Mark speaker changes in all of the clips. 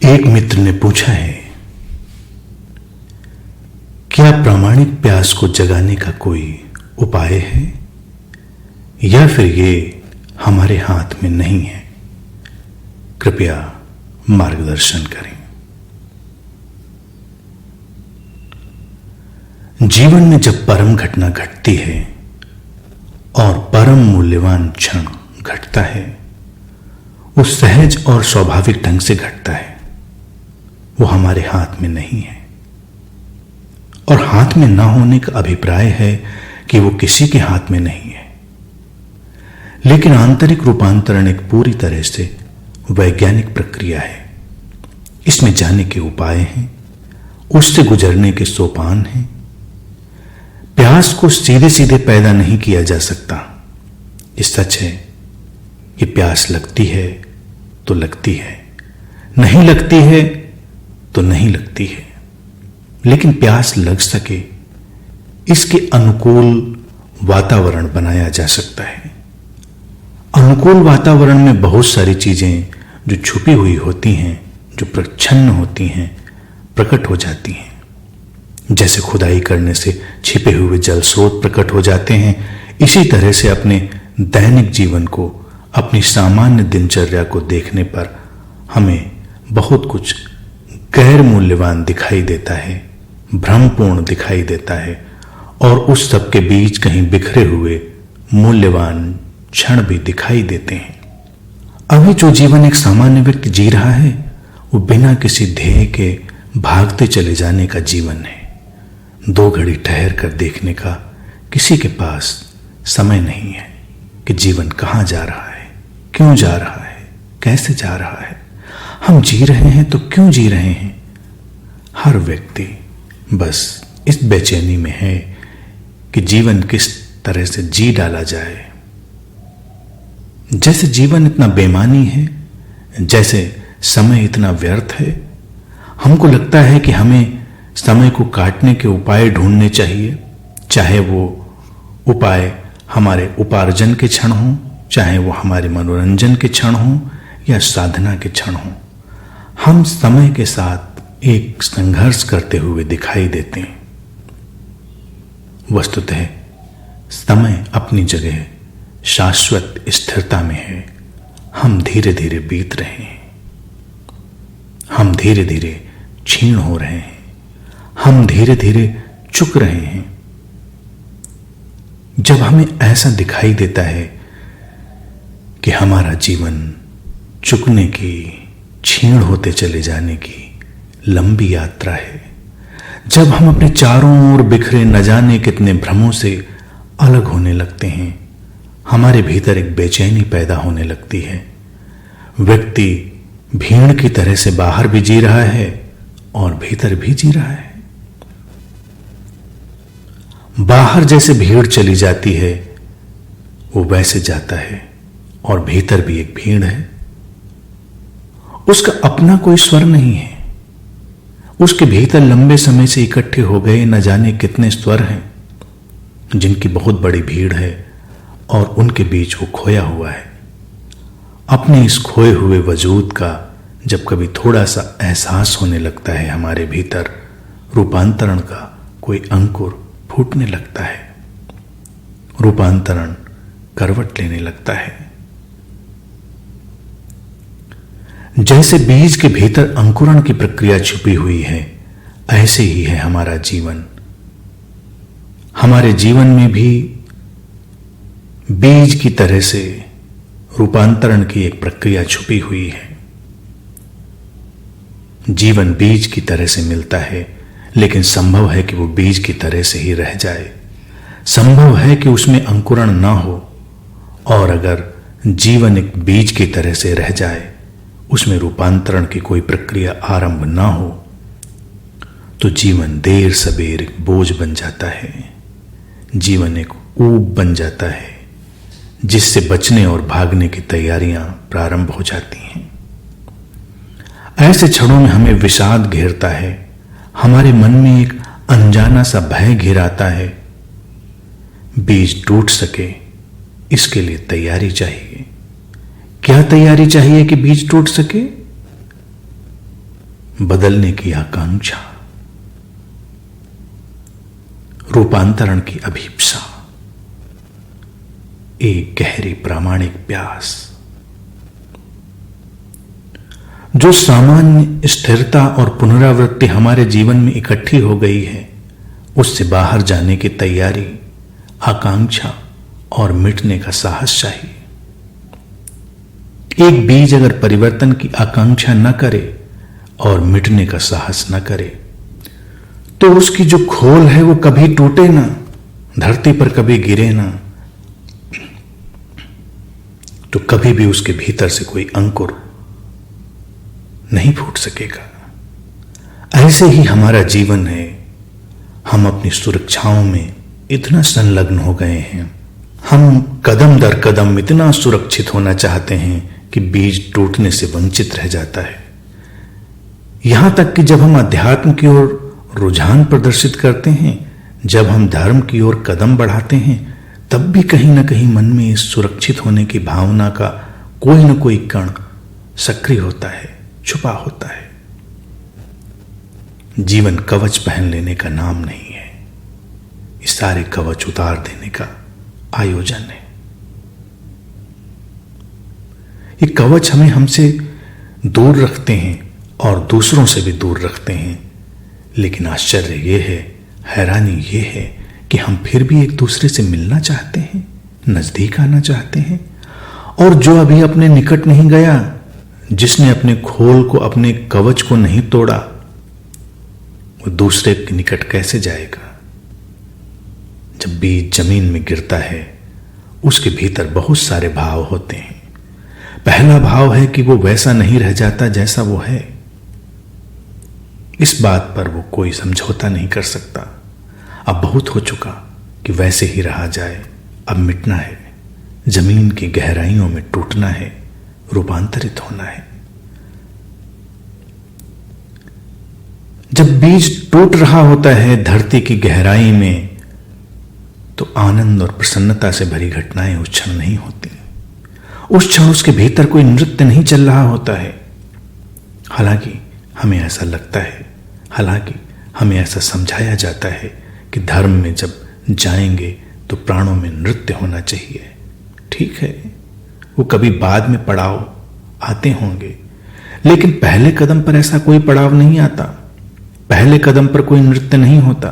Speaker 1: एक मित्र ने पूछा है, क्या प्रामाणिक प्यास को जगाने का कोई उपाय है या फिर ये हमारे हाथ में नहीं है? कृपया मार्गदर्शन करें। जीवन में जब परम घटना घटती है और परम मूल्यवान क्षण घटता है, वो सहज और स्वाभाविक ढंग से घटता है। वो हमारे हाथ में नहीं है, और हाथ में ना होने का अभिप्राय है कि वो किसी के हाथ में नहीं है। लेकिन आंतरिक रूपांतरण एक पूरी तरह से वैज्ञानिक प्रक्रिया है। इसमें जाने के उपाय हैं, उससे गुजरने के सोपान हैं। प्यास को सीधे सीधे पैदा नहीं किया जा सकता। ये सच है कि प्यास लगती है तो लगती है, नहीं लगती है तो नहीं लगती है। लेकिन प्यास लग सके, इसके अनुकूल वातावरण बनाया जा सकता है। अनुकूल वातावरण में बहुत सारी चीजें जो छुपी हुई होती हैं, जो प्रच्छन्न होती हैं, प्रकट हो जाती हैं। जैसे खुदाई करने से छिपे हुए जल स्रोत प्रकट हो जाते हैं, इसी तरह से अपने दैनिक जीवन को, अपनी सामान्य दिनचर्या को देखने पर हमें बहुत कुछ गैर मूल्यवान दिखाई देता है, भ्रमपूर्ण दिखाई देता है, और उस सब के बीच कहीं बिखरे हुए मूल्यवान क्षण भी दिखाई देते हैं। अभी जो जीवन एक सामान्य व्यक्ति जी रहा है, वो बिना किसी ध्येय के भागते चले जाने का जीवन है। 2 घड़ी ठहर कर देखने का किसी के पास समय नहीं है कि जीवन कहाँ जा रहा है, क्यों जा रहा है, कैसे जा रहा है, हम जी रहे हैं तो क्यों जी रहे हैं। हर व्यक्ति बस इस बेचैनी में है कि जीवन किस तरह से जी डाला जाए। जैसे जीवन इतना बेमानी है, जैसे समय इतना व्यर्थ है, हमको लगता है कि हमें समय को काटने के उपाय ढूंढने चाहिए। चाहे वो उपाय हमारे उपार्जन के क्षण हों, चाहे वो हमारे मनोरंजन के क्षण हों या साधना के क्षण हों। हम समय के साथ एक संघर्ष करते हुए दिखाई देते हैं। वस्तुतः समय अपनी जगह शाश्वत स्थिरता में है। हम धीरे धीरे बीत रहे हैं, हम धीरे धीरे क्षीण हो रहे हैं, हम धीरे धीरे चुक रहे हैं। जब हमें ऐसा दिखाई देता है कि हमारा जीवन चुकने की, क्षीण होते चले जाने की लंबी यात्रा है, जब हम अपने चारों ओर बिखरे न जाने कितने भ्रमों से अलग होने लगते हैं, हमारे भीतर एक बेचैनी पैदा होने लगती है। व्यक्ति भीड़ की तरह से बाहर भी जी रहा है और भीतर भी जी रहा है। बाहर जैसे भीड़ चली जाती है, वो वैसे जाता है, और भीतर भी एक भीड़ है। उसका अपना कोई स्वर नहीं है। उसके भीतर लंबे समय से इकट्ठे हो गए न जाने कितने स्वर हैं, जिनकी बहुत बड़ी भीड़ है, और उनके बीच वो खोया हुआ है। अपने इस खोए हुए वजूद का जब कभी थोड़ा सा एहसास होने लगता है हमारे भीतर, रूपांतरण का कोई अंकुर फूटने लगता है। रूपांतरण करवट लेने लगता है। जैसे बीज के भीतर अंकुरण की प्रक्रिया छुपी हुई है, ऐसे ही है हमारा जीवन। हमारे जीवन में भी बीज की तरह से रूपांतरण की एक प्रक्रिया छुपी हुई है। जीवन बीज की तरह से मिलता है, लेकिन संभव है कि वो बीज की तरह से ही रह जाए। संभव है कि उसमें अंकुरण ना हो, और अगर जीवन एक बीज की तरह से रह जाए, उसमें रूपांतरण की कोई प्रक्रिया आरंभ ना हो, तो जीवन देर सबेर एक बोझ बन जाता है। जीवन एक ऊब बन जाता है, जिससे बचने और भागने की तैयारियां प्रारंभ हो जाती हैं। ऐसे क्षणों में हमें विषाद घेरता है, हमारे मन में एक अनजाना सा भय घिराता है। बीज टूट सके, इसके लिए तैयारी चाहिए। क्या तैयारी चाहिए कि बीज टूट सके? बदलने की आकांक्षा, रूपांतरण की अभीप्सा, एक गहरी प्रामाणिक प्यास जो सामान्य स्थिरता और पुनरावृत्ति हमारे जीवन में इकट्ठी हो गई है, उससे बाहर जाने की तैयारी, आकांक्षा और मिटने का साहस चाहिए। एक बीज अगर परिवर्तन की आकांक्षा न करे और मिटने का साहस न करे तो उसकी जो खोल है वो कभी टूटे ना, धरती पर कभी गिरे ना, तो कभी भी उसके भीतर से कोई अंकुर नहीं फूट सकेगा। ऐसे ही हमारा जीवन है। हम अपनी सुरक्षाओं में इतना संलग्न हो गए हैं, हम कदम दर कदम इतना सुरक्षित होना चाहते हैं कि बीज टूटने से वंचित रह जाता है। यहां तक कि जब हम अध्यात्म की ओर रुझान प्रदर्शित करते हैं, जब हम धर्म की ओर कदम बढ़ाते हैं, तब भी कहीं ना कहीं मन में इस सुरक्षित होने की भावना का कोई न कोई कण सक्रिय होता है, छुपा होता है। जीवन कवच पहन लेने का नाम नहीं है, इस सारे कवच उतार देने का आयोजन है। ये कवच हमें हमसे दूर रखते हैं और दूसरों से भी दूर रखते हैं, लेकिन आश्चर्य ये है, हैरानी ये है कि हम फिर भी एक दूसरे से मिलना चाहते हैं, नजदीक आना चाहते हैं। और जो अभी अपने निकट नहीं गया, जिसने अपने खोल को, अपने कवच को नहीं तोड़ा, वो दूसरे के निकट कैसे जाएगा? जब बीज जमीन में गिरता है, उसके भीतर बहुत सारे भाव होते हैं। पहला भाव है कि वो वैसा नहीं रह जाता जैसा वो है। इस बात पर वो कोई समझौता नहीं कर सकता। अब बहुत हो चुका कि वैसे ही रहा जाए, अब मिटना है, जमीन की गहराइयों में टूटना है, रूपांतरित होना है। जब बीज टूट रहा होता है धरती की गहराई में, तो आनंद और प्रसन्नता से भरी घटनाएं उस क्षण नहीं होती। उस क्षण उसके भीतर कोई नृत्य नहीं चल रहा होता है। हालांकि हमें ऐसा लगता है, हालांकि हमें ऐसा समझाया जाता है कि धर्म में जब जाएंगे तो प्राणों में नृत्य होना चाहिए। ठीक है, वो कभी बाद में पड़ाव आते होंगे, लेकिन पहले कदम पर ऐसा कोई पड़ाव नहीं आता। पहले कदम पर कोई नृत्य नहीं होता।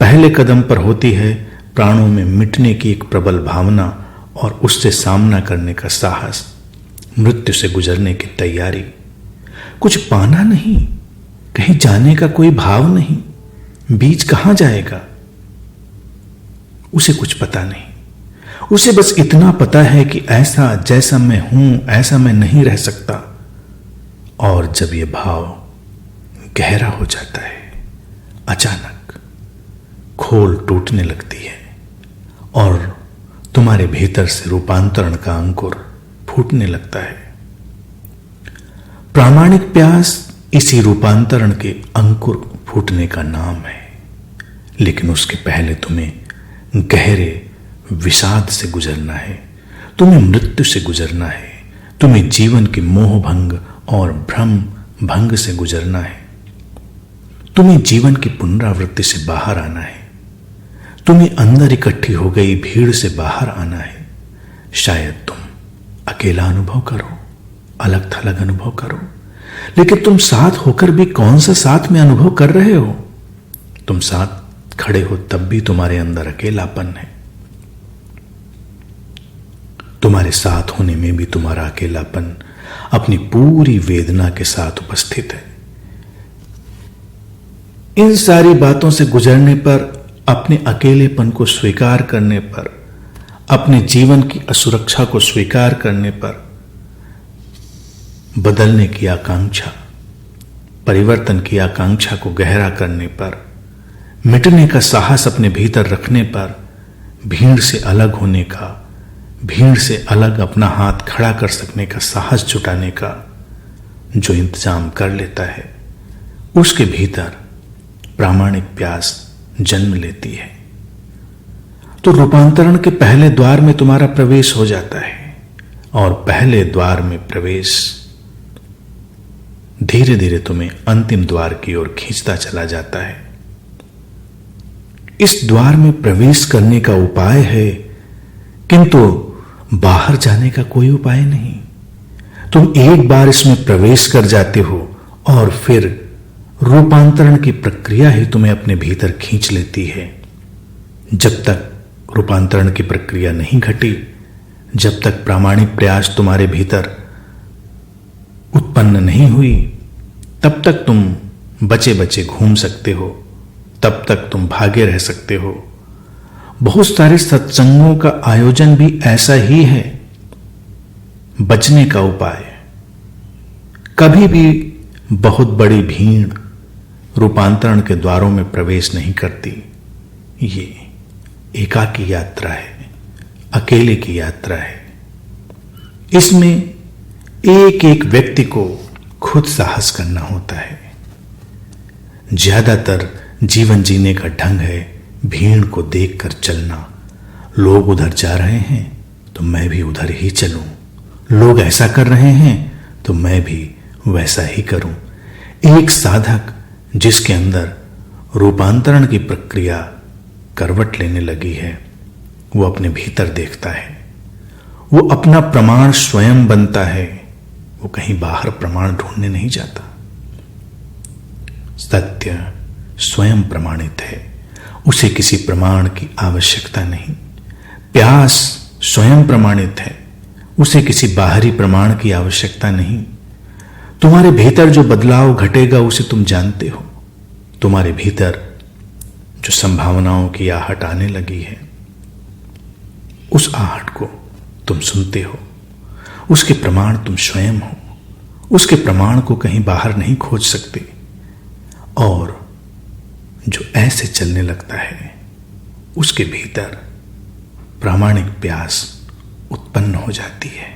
Speaker 1: पहले कदम पर होती है प्राणों में मिटने की एक प्रबल भावना और उससे सामना करने का साहस, मृत्यु से गुजरने की तैयारी। कुछ पाना नहीं, कहीं जाने का कोई भाव नहीं। बीज कहां जाएगा उसे कुछ पता नहीं। उसे बस इतना पता है कि ऐसा जैसा मैं हूं ऐसा मैं नहीं रह सकता। और जब यह भाव गहरा हो जाता है, अचानक खोल टूटने लगती है और तुम्हारे भीतर से रूपांतरण का अंकुर फूटने लगता है। प्रामाणिक प्यास इसी रूपांतरण के अंकुर फूटने का नाम है। लेकिन उसके पहले तुम्हें गहरे विषाद से गुजरना है, तुम्हें मृत्यु से गुजरना है, तुम्हें जीवन के मोह भंग और भ्रम भंग से गुजरना है, तुम्हें जीवन की पुनरावृत्ति से बाहर आना है, तुम्हें अंदर इकट्ठी हो गई भीड़ से बाहर आना है। शायद तुम अकेला अनुभव करो, अलग थलग अनुभव करो, लेकिन तुम साथ होकर भी कौन सा साथ में अनुभव कर रहे हो? तुम साथ खड़े हो तब भी तुम्हारे अंदर अकेलापन है। तुम्हारे साथ होने में भी तुम्हारा अकेलापन अपनी पूरी वेदना के साथ उपस्थित है। इन सारी बातों से गुजरने पर, अपने अकेलेपन को स्वीकार करने पर, अपने जीवन की असुरक्षा को स्वीकार करने पर, बदलने की आकांक्षा, परिवर्तन की आकांक्षा को गहरा करने पर, मिटने का साहस अपने भीतर रखने पर, भीड़ से अलग होने का, भीड़ से अलग अपना हाथ खड़ा कर सकने का साहस जुटाने का जो इंतजाम कर लेता है, उसके भीतर प्रामाणिक प्यास जन्म लेती है। तो रूपांतरण के पहले द्वार में तुम्हारा प्रवेश हो जाता है और पहले द्वार में प्रवेश धीरे धीरे तुम्हें अंतिम द्वार की ओर खींचता चला जाता है। इस द्वार में प्रवेश करने का उपाय है, किंतु बाहर जाने का कोई उपाय नहीं। तुम एक बार इसमें प्रवेश कर जाते हो और फिर रूपांतरण की प्रक्रिया ही तुम्हें अपने भीतर खींच लेती है। जब तक रूपांतरण की प्रक्रिया नहीं घटी, जब तक प्रामाणिक प्रयास तुम्हारे भीतर उत्पन्न नहीं हुई, तब तक तुम बचे बचे घूम सकते हो, तब तक तुम भागे रह सकते हो। बहुत सारे सत्संगों का आयोजन भी ऐसा ही है, बचने का उपाय। कभी भी बहुत बड़ी भीड़ रूपांतरण के द्वारों में प्रवेश नहीं करती। ये एकाकी यात्रा है, अकेले की यात्रा है। इसमें एक एक व्यक्ति को खुद साहस करना होता है। ज्यादातर जीवन जीने का ढंग है भीड़ को देखकर चलना। लोग उधर जा रहे हैं तो मैं भी उधर ही चलूं, लोग ऐसा कर रहे हैं तो मैं भी वैसा ही करूं। एक साधक जिसके अंदर रूपांतरण की प्रक्रिया करवट लेने लगी है, वो अपने भीतर देखता है, वो अपना प्रमाण स्वयं बनता है, वो कहीं बाहर प्रमाण ढूंढने नहीं जाता। सत्य स्वयं प्रमाणित है, उसे किसी प्रमाण की आवश्यकता नहीं। प्यास स्वयं प्रमाणित है, उसे किसी बाहरी प्रमाण की आवश्यकता नहीं। तुम्हारे भीतर जो बदलाव घटेगा उसे तुम जानते हो। तुम्हारे भीतर जो संभावनाओं की आहट आने लगी है, उस आहट को तुम सुनते हो। उसके प्रमाण तुम स्वयं हो, उसके प्रमाण को कहीं बाहर नहीं खोज सकते। और जो ऐसे चलने लगता है, उसके भीतर प्रामाणिक प्यास उत्पन्न हो जाती है।